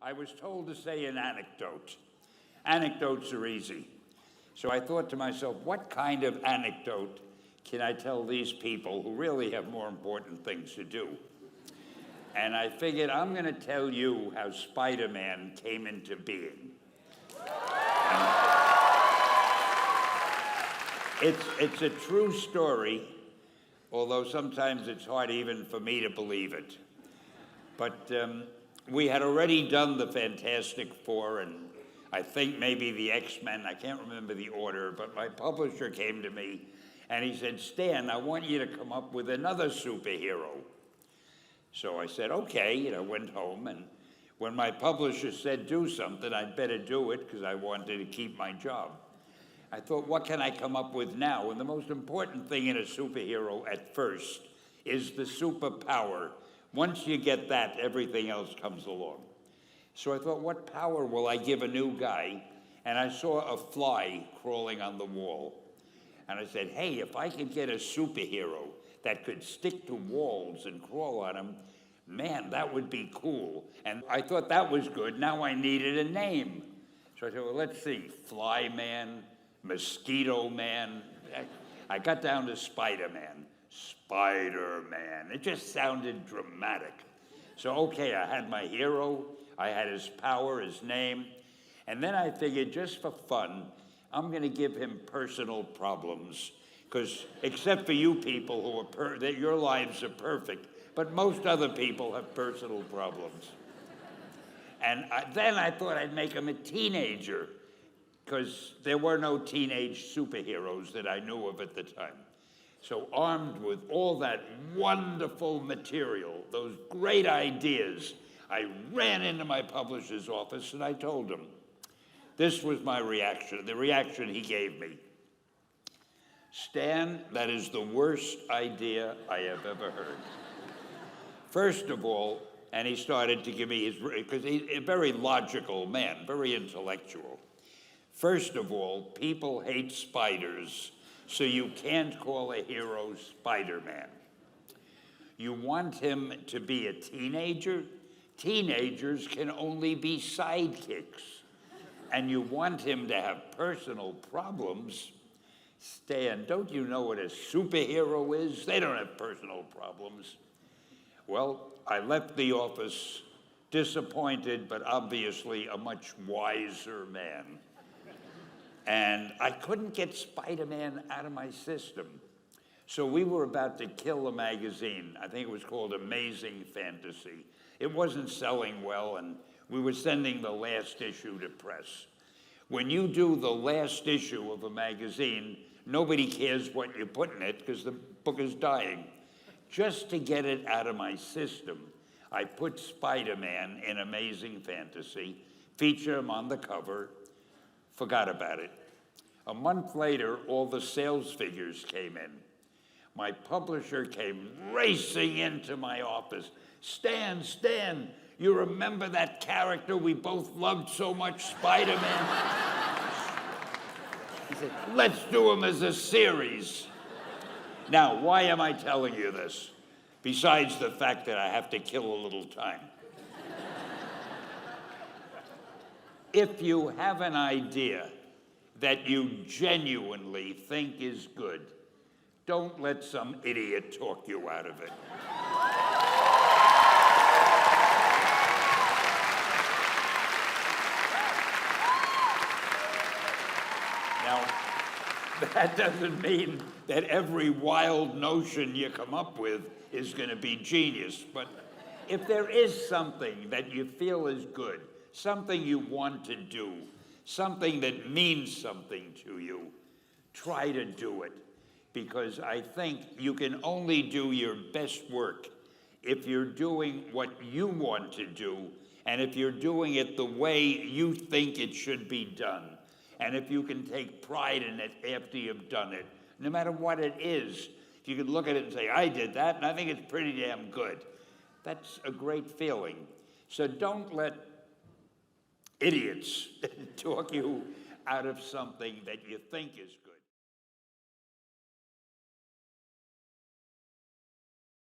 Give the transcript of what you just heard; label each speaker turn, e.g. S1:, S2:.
S1: I was told to say an anecdote. Anecdotes are easy. So I thought to myself, what kind of anecdote can I tell these people who really have more important things to do? And I figured I'm going to tell you how Spider-Man came into being. It's a true story, although sometimes it's hard even for me to believe it. But we had already done the Fantastic Four and I think maybe the X-Men, I can't remember the order, but my publisher came to me and he said, Stan, I want you to come up with another superhero. So I said, okay, went home, and when my publisher said do something, I'd better do it because I wanted to keep my job. I thought, what can I come up with now? And the most important thing in a superhero at first is the superpower. Once you get that, everything else comes along. So I thought, what power will I give a new guy? And I saw a fly crawling on the wall. And I said, hey, if I could get a superhero that could stick to walls and crawl on them, man, that would be cool. And I thought that was good. Now I needed a name. So I said, well, let's see, Fly Man, Mosquito Man. I got down to Spider-Man. Spider-Man. It just sounded dramatic. So, okay, I had my hero. I had his power, his name. And then I figured, just for fun, I'm going to give him personal problems. Because except for you people that your lives are perfect, but most other people have personal problems. And then I thought I'd make him a teenager, because there were no teenage superheroes that I knew of at the time. So armed with all that wonderful material, those great ideas, I ran into my publisher's office and I told him. This was my reaction, the reaction he gave me. Stan, that is the worst idea I have ever heard. First of all, and he started to give me his, because he's a very logical man, very intellectual. First of all, people hate spiders, so you can't call a hero Spider-Man. You want him to be a teenager? Teenagers can only be sidekicks. And you want him to have personal problems? Stan, don't you know what a superhero is? They don't have personal problems. Well, I left the office disappointed, but obviously a much wiser man. And I couldn't get Spider-Man out of my system. So we were about to kill a magazine. I think it was called Amazing Fantasy. It wasn't selling well, and we were sending the last issue to press. When you do the last issue of a magazine, nobody cares what you put in it because the book is dying. Just to get it out of my system, I put Spider-Man in Amazing Fantasy, feature him on the cover, forgot about it. A month later, all the sales figures came in. My publisher came racing into my office. Stan, you remember that character we both loved so much, Spider-Man? He said, let's do him as a series. Now, why am I telling you this? Besides the fact that I have to kill a little time. If you have an idea that you genuinely think is good, don't let some idiot talk you out of it. Now, that doesn't mean that every wild notion you come up with is going to be genius, but if there is something that you feel is good, something you want to do, something that means something to you, try to do it. Because I think you can only do your best work if you're doing what you want to do, and if you're doing it the way you think it should be done. And if you can take pride in it after you've done it, no matter what it is, if you can look at it and say, I did that, and I think it's pretty damn good. That's a great feeling. So don't let idiots talk you out of something that you think is good.